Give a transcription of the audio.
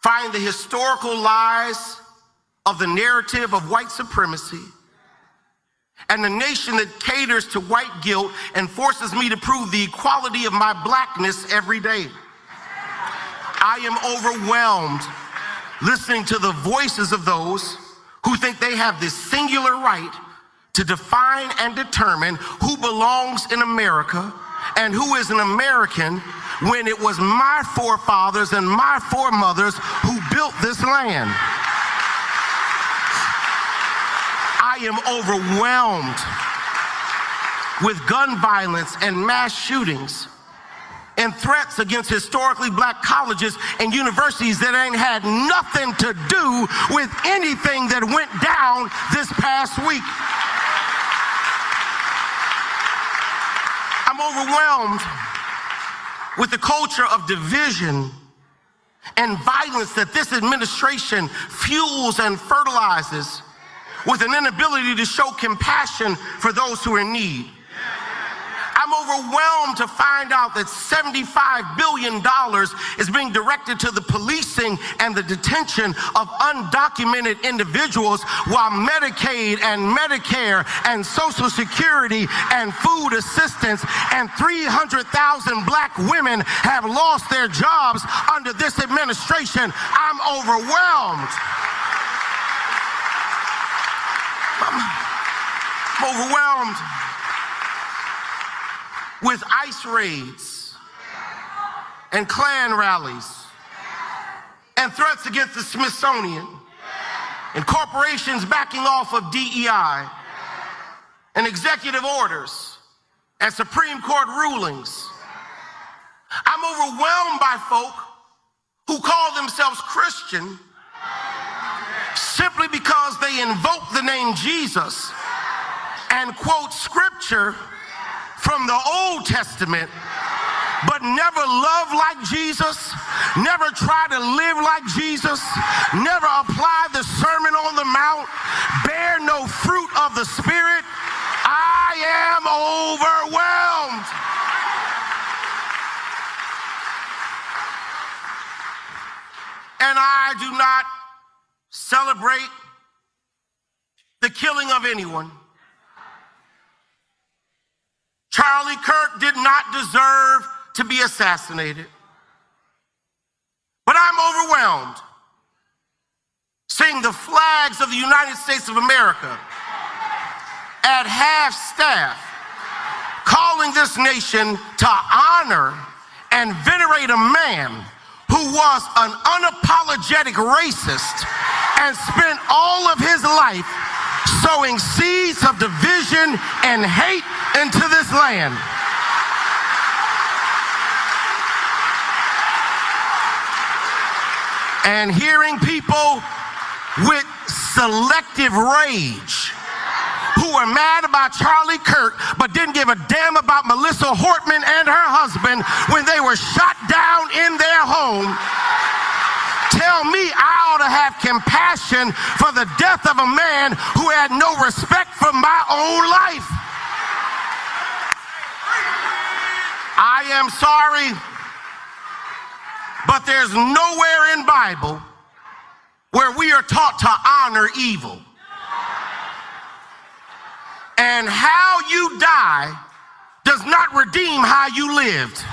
find the historical lies of the narrative of white supremacy, and the nation that caters to white guilt and forces me to prove the equality of my blackness every day. I am overwhelmed listening to the voices of those who think they have this singular right to define and determine who belongs in America and who is an American, when it was my forefathers and my foremothers who built this land. I am overwhelmed with gun violence and mass shootings and threats against historically black colleges and universities that ain't had nothing to do with anything that went down this past week. I'm overwhelmed with the culture of division and violence that this administration fuels and fertilizes, with an inability to show compassion for those who are in need. I'm overwhelmed to find out that $75 billion is being directed to the policing and the detention of undocumented individuals, while Medicaid and Medicare and Social Security and food assistance and 300,000 black women have lost their jobs under this administration. I'm overwhelmed. I'm overwhelmed with ICE raids and Klan rallies and threats against the Smithsonian and corporations backing off of DEI and executive orders and Supreme Court rulings. I'm overwhelmed by folk who call themselves Christian simply because they invoke the name Jesus and quote scripture from the Old Testament, but never love like Jesus, never try to live like Jesus, never apply the Sermon on the Mount, bear no fruit of the Spirit. I am overwhelmed. And I do not celebrate the killing of anyone. Charlie Kirk did not deserve to be assassinated. But I'm overwhelmed seeing the flags of the United States of America at half-staff, calling this nation to honor and venerate a man who was an unapologetic racist and spent all of his life sowing seeds of division and hate into this land. And hearing people with selective rage who were mad about Charlie Kirk but didn't give a damn about Melissa Hortman and her husband when they were shot down in their home, tell me I ought to have compassion for the death of a man who had no respect for my own life. I am sorry, but there's nowhere in Bible where we are taught to honor evil. And how you die does not redeem how you lived.